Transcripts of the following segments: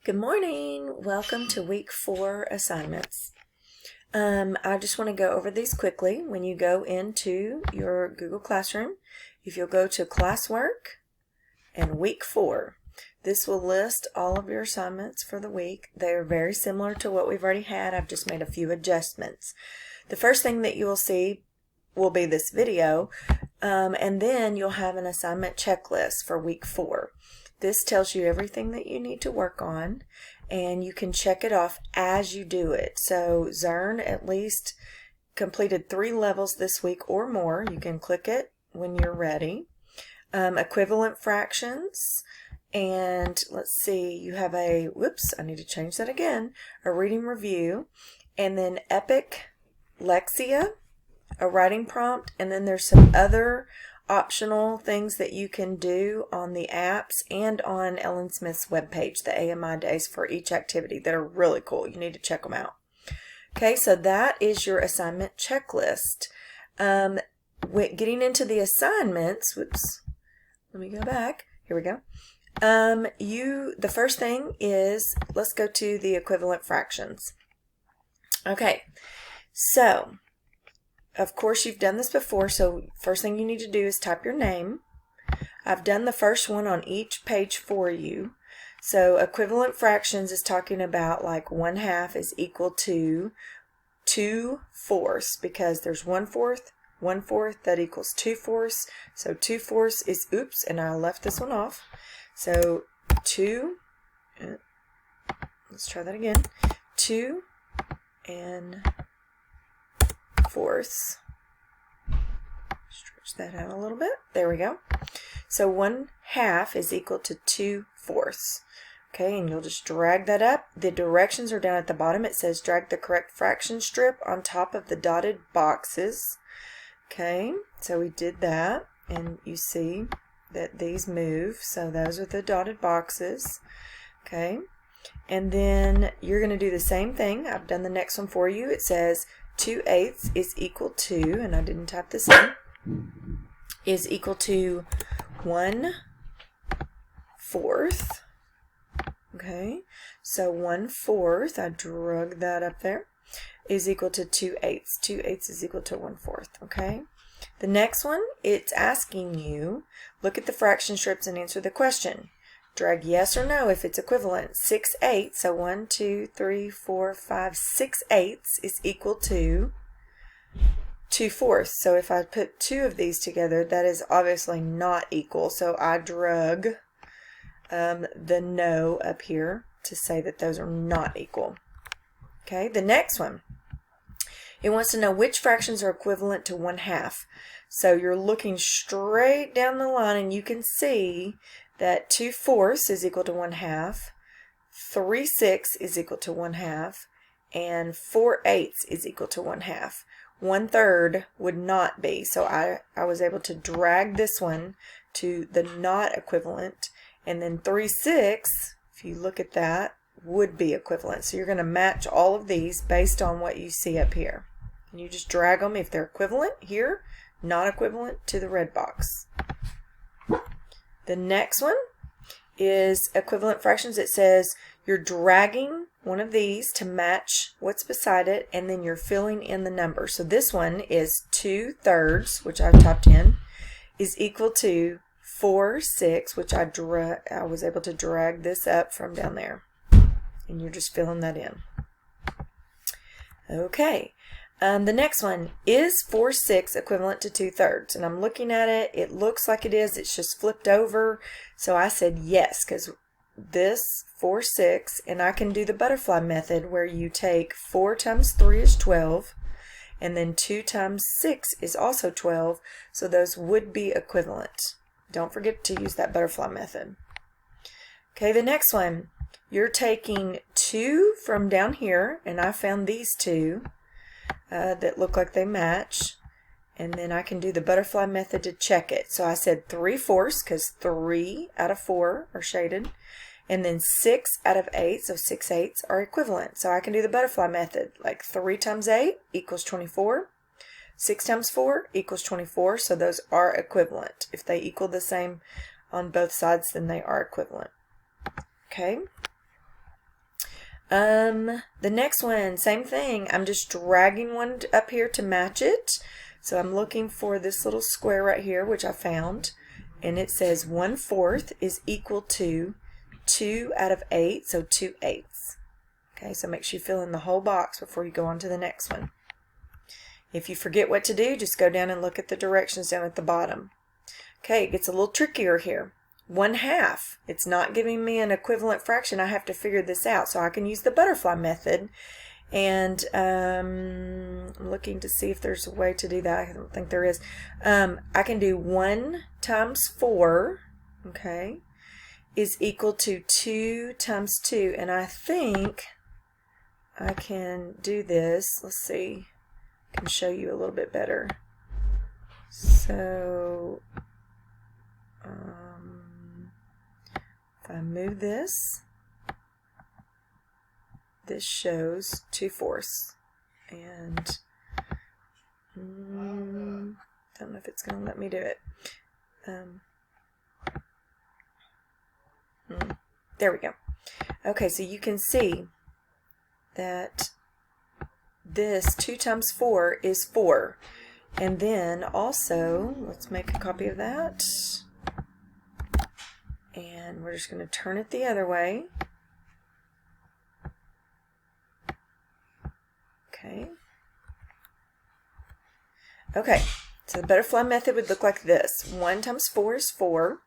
Good morning. Welcome to week 4 assignments. I just want to go over these quickly. When you go into your Google Classroom, if you'll go to classwork and week 4, this will list all of your assignments for the week. They are very similar to what we've already had. I've just made a few adjustments. The first thing that you will see will be this video, and then you'll have an assignment checklist for week 4. This tells you everything that you need to work on, and you can check it off as you do it. So Zern at least completed 3 levels this week or more. You can click it when you're ready. Equivalent fractions, and let's see, you have a, I need to change that again, a reading review, and then Epic Lexia, a writing prompt, and then there's some other optional things that you can do on the apps and on Ellen Smith's webpage, the AMI days for each activity, that are really cool. You need to check them out. Okay, so that is your assignment checklist. Getting into the assignments, let me go back. Here we go. The first thing is, let's go to the equivalent fractions. Okay, so of course, you've done this before, so first thing you need to do is type your name. I've done the first one on each page for you. So equivalent fractions is talking about like 1/2 is equal to 2/4, because there's 1/4 that equals 2/4. So 2/4 is, and I left this one off. So 2, let's try that again, 2 and 4ths. Stretch that out a little bit. There we go. So 1/2 is equal to 2/4. Okay, and you'll just drag that up. The directions are down at the bottom. It says drag the correct fraction strip on top of the dotted boxes. Okay, so we did that, and you see that these move. So those are the dotted boxes. Okay, and then you're going to do the same thing. I've done the next one for you. It says 2/8 is equal to, and I didn't type this in, is equal to 1/4. Okay, so 1/4, I drug that up there, is equal to 2/8. 2/8 is equal to 1/4. Okay, the next one, it's asking you, look at the fraction strips and answer the question. Drag yes or no if it's equivalent. 6/8, so 1, 2, 3, 4, 5, 6/8 is equal to 2/4. So if I put 2 of these together, that is obviously not equal. So I drug the no up here to say that those are not equal. Okay, the next one, it wants to know which fractions are equivalent to 1/2. So you're looking straight down the line, and you can see that 2/4 is equal to 1/2, 3/6 is equal to 1/2, and 4/8 is equal to 1/2. 1/3 would not be, so I was able to drag this one to the not equivalent, and then 3/6, if you look at that, would be equivalent. So you're going to match all of these based on what you see up here. And you just drag them if they're equivalent here, not equivalent to the red box. The next one is equivalent fractions. It says you're dragging one of these to match what's beside it, and then you're filling in the number. So this one is 2/3, which I typed in, is equal to 4/6, which I was able to drag this up from down there. And you're just filling that in. Okay. The next one, is 4/6 equivalent to 2/3? And I'm looking at it. It looks like it is. It's just flipped over. So I said yes, because this 4/6, and I can do the butterfly method where you take 4 times 3 is 12, and then 2 times 6 is also 12. So those would be equivalent. Don't forget to use that butterfly method. Okay, the next one, you're taking 2 from down here, and I found these 2. That look like they match, and then I can do the butterfly method to check it. So I said 3/4, because 3 out of 4 are shaded, and then 6 out of 8, so 6/8 are equivalent. So I can do the butterfly method, like 3 times 8 equals 24, 6 times 4 equals 24, so those are equivalent. If they equal the same on both sides, then they are equivalent. Okay. The next one, same thing. I'm just dragging one up here to match it. So I'm looking for this little square right here, which I found. And it says 1/4 is equal to 2 out of 8, so 2/8. Okay, so make sure you fill in the whole box before you go on to the next one. If you forget what to do, just go down and look at the directions down at the bottom. Okay, it gets a little trickier here. 1/2. It's not giving me an equivalent fraction. I have to figure this out. So I can use the butterfly method. And I'm looking to see if there's a way to do that. I don't think there is. I can do 1 times 4, okay, is equal to 2 times 2. And I think I can do this. Let's see. I can show you a little bit better. So if I move this, this shows 2/4, and don't know if it's going to let me do it. There we go. Okay, so you can see that this 2 times 4 is 4. And then also, let's make a copy of that. And we're just going to turn it the other way. Okay. Okay, so the butterfly method would look like this. 1 times 4 is 4.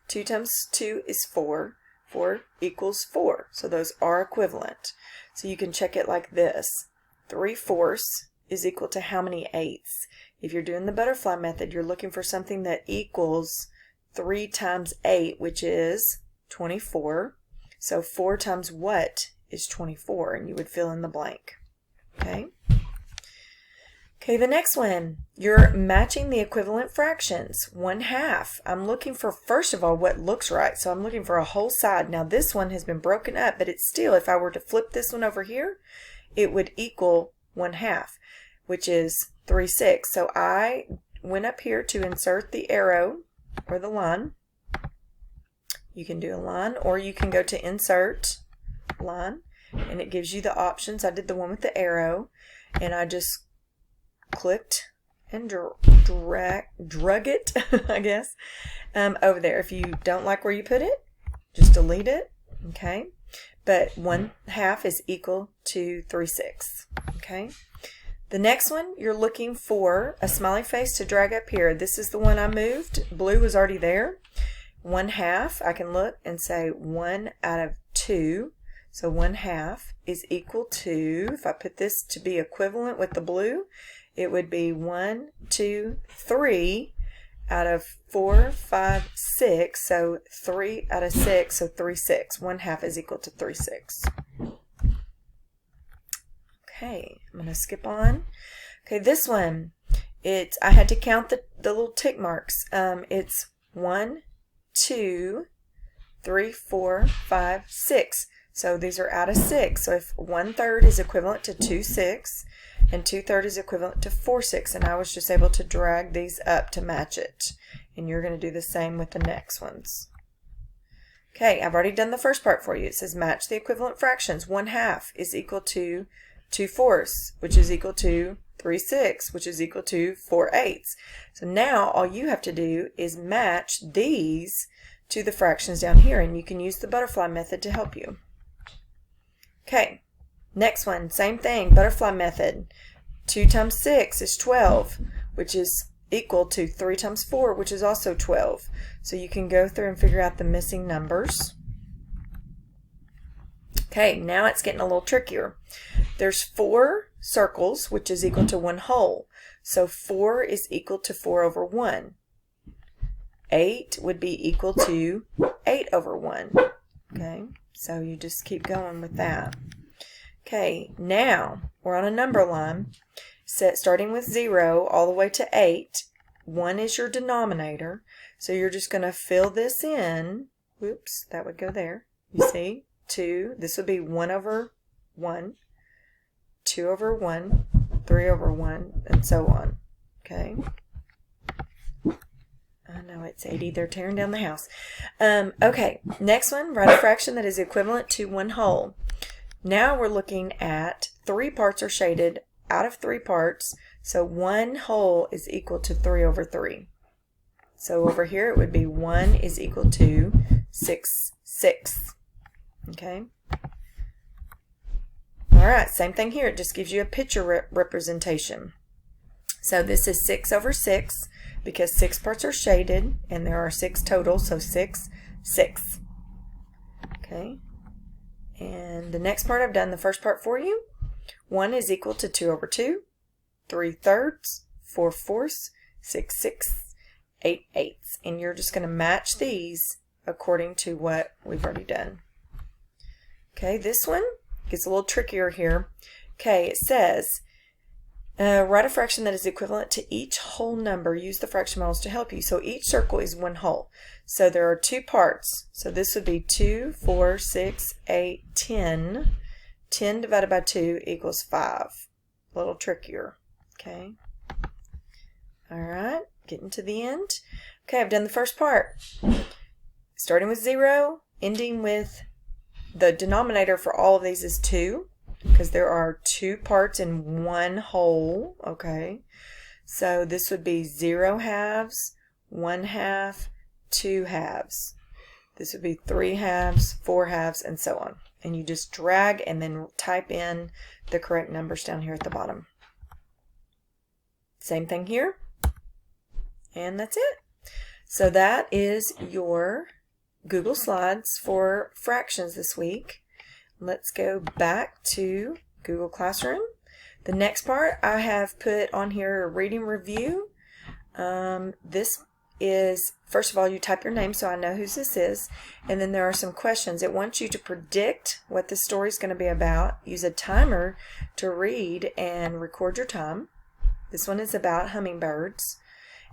2 times 2 is 4. 4 equals 4. So those are equivalent. So you can check it like this. 3/4 is equal to how many eighths? If you're doing the butterfly method, you're looking for something that equals 3 times 8, which is 24. So 4 times what is 24? And you would fill in the blank. Okay. Okay, the next one, you're matching the equivalent fractions. 1/2. I'm looking for, first of all, what looks right. So I'm looking for a whole side. Now this one has been broken up, but it's still, if I were to flip this one over here, it would equal 1/2, which is 3/6. So I went up here to insert the arrow or the line. You can do a line, or you can go to insert line, and it gives you the options. I did the one with the arrow, and I just clicked and drug it, I guess, over there. If you don't like where you put it, just delete it, okay? But 1/2 is equal to 3/6, okay? The next one, you're looking for a smiley face to drag up here. This is the one I moved. Blue was already there. 1/2, I can look and say 1 out of 2. So 1/2 is equal to, if I put this to be equivalent with the blue, it would be 1, 2, 3 out of 4, 5, 6. So 3 out of 6, so 3/6. 1/2 is equal to 3/6. Okay, I'm going to skip on. Okay, this one, I had to count the little tick marks. It's 1, 2, 3, 4, 5, 6. So these are out of 6. So if 1/3 is equivalent to 2/6, and 2/3 is equivalent to 4/6, and I was just able to drag these up to match it. And you're going to do the same with the next ones. Okay, I've already done the first part for you. It says match the equivalent fractions. 1/2 is equal to 2/4, which is equal to 3/6, which is equal to 4/8. So now all you have to do is match these to the fractions down here, and you can use the butterfly method to help you. Okay, next one, same thing, butterfly method. 2 times 6 is 12, which is equal to 3 times 4, which is also 12. So you can go through and figure out the missing numbers. Okay, now it's getting a little trickier. There's 4 circles, which is equal to 1 whole. So 4 is equal to 4 over 1. 8 would be equal to 8 over 1. Okay, so you just keep going with that. Okay, now we're on a number line. Starting with 0 all the way to 8. 1 is your denominator. So you're just going to fill this in. Whoops, that would go there. You see? 2. This would be 1 over 1. 2 over 1. 3 over 1. And so on. Okay. I know it's 80. They're tearing down the house. Okay. Next one. Write a fraction that is equivalent to 1 whole. Now we're looking at 3 parts are shaded out of 3 parts, so 1 whole is equal to 3 over 3. So over here it would be 1 is equal to 6 6. Okay. Alright, same thing here. It just gives you a picture representation. So this is 6 over 6 because 6 parts are shaded and there are 6 total, so 6 6. Okay. And the next part I've done the first part for you. 1 is equal to 2 over 2, 3 thirds, 4 fourths, 6 sixths, 8 eighths. And you're just going to match these according to what we've already done. Okay, this one gets a little trickier here. Okay, it says, write a fraction that is equivalent to each whole number. Use the fraction models to help you. So each circle is 1 whole. So there are 2 parts. So this would be 2, 4, 6, 8, 10. 10 divided by 2 equals 5. A little trickier. Okay. Alright, getting to the end. Okay, I've done the first part. Starting with 0, ending with the denominator for all of these is 2. Because there are 2 parts in 1 whole, okay? So this would be 0 halves, 1 half, 2 halves. This would be 3 halves, 4 halves, and so on. And you just drag and then type in the correct numbers down here at the bottom. Same thing here. And that's it. So that is your Google Slides for fractions this week. Let's go back to Google Classroom. The next part I have put on here a reading review. This is, first of all, you type your name so I know whose this is, and then there are some questions. It wants you to predict what the story is going to be about. Use a timer to read and record your time. This one is about hummingbirds.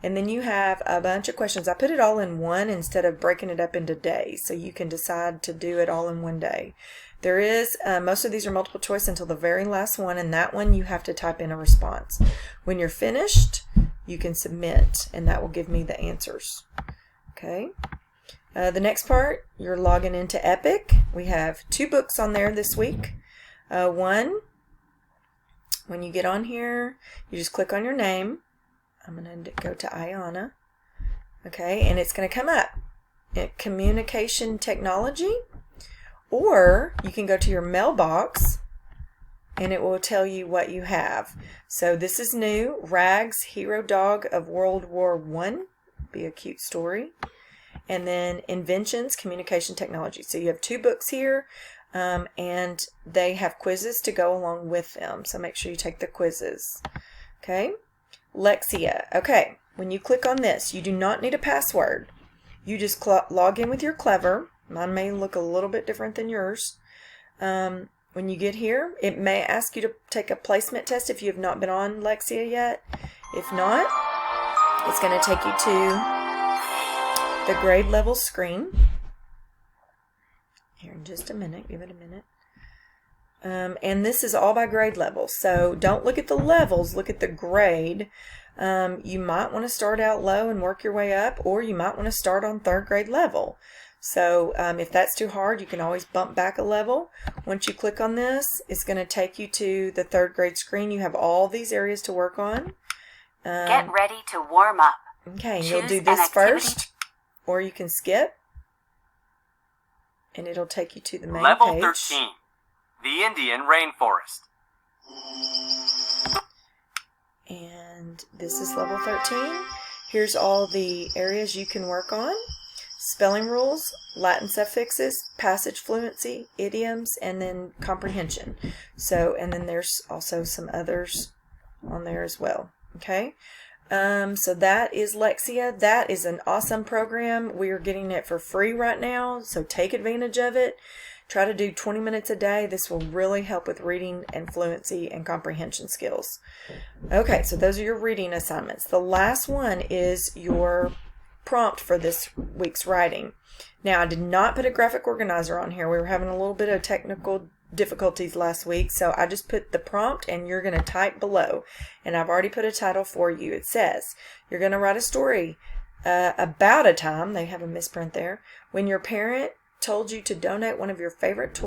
And then you have a bunch of questions. I put it all in one instead of breaking it up into days, so you can decide to do it all in one day. There is, most of these are multiple choice until the very last one, and that one you have to type in a response. When you're finished, you can submit, and that will give me the answers. Okay. The next part, you're logging into Epic. We have 2 books on there this week. One, when you get on here, you just click on your name. I'm going to go to Ayana. Okay, and it's going to come up. Communication Technology. Or you can go to your mailbox and it will tell you what you have. So this is new. Rags, Hero Dog of World War I. Be a cute story. And then Inventions, Communication Technology. So you have 2 books here, and they have quizzes to go along with them. So make sure you take the quizzes. Okay. Lexia. Okay. When you click on this, you do not need a password. You just log in with your Clever. Mine may look a little bit different than yours. When you get here, it may ask you to take a placement test if you have not been on Lexia yet. If not, it's going to take you to the grade level screen. Here in just a minute. Give it a minute. And this is all by grade level. So don't look at the levels, look at the grade. You might want to start out low and work your way up, or you might want to start on 3rd grade level. So if that's too hard, you can always bump back a level. Once you click on this, it's going to take you to the 3rd grade screen. You have all these areas to work on. Get ready to warm up. Okay, and you'll do this first, or you can skip, and it'll take you to the main Level page. 13, the Indian Rainforest. And this is level 13. Here's all the areas you can work on. Spelling rules, Latin suffixes, passage fluency, idioms, and then comprehension. So, and then there's also some others on there as well. Okay. So that is Lexia. That is an awesome program. We are getting it for free right now, so take advantage of it. Try to do 20 minutes a day. This will really help with reading and fluency and comprehension skills. Okay, so those are your reading assignments. The last one is your prompt for this week's writing. Now, I did not put a graphic organizer on here. We were having a little bit of technical difficulties last week, so I just put the prompt and you're going to type below. And I've already put a title for you. It says, you're going to write a story about a time, they have a misprint there, when your parent told you to donate one of your favorite toys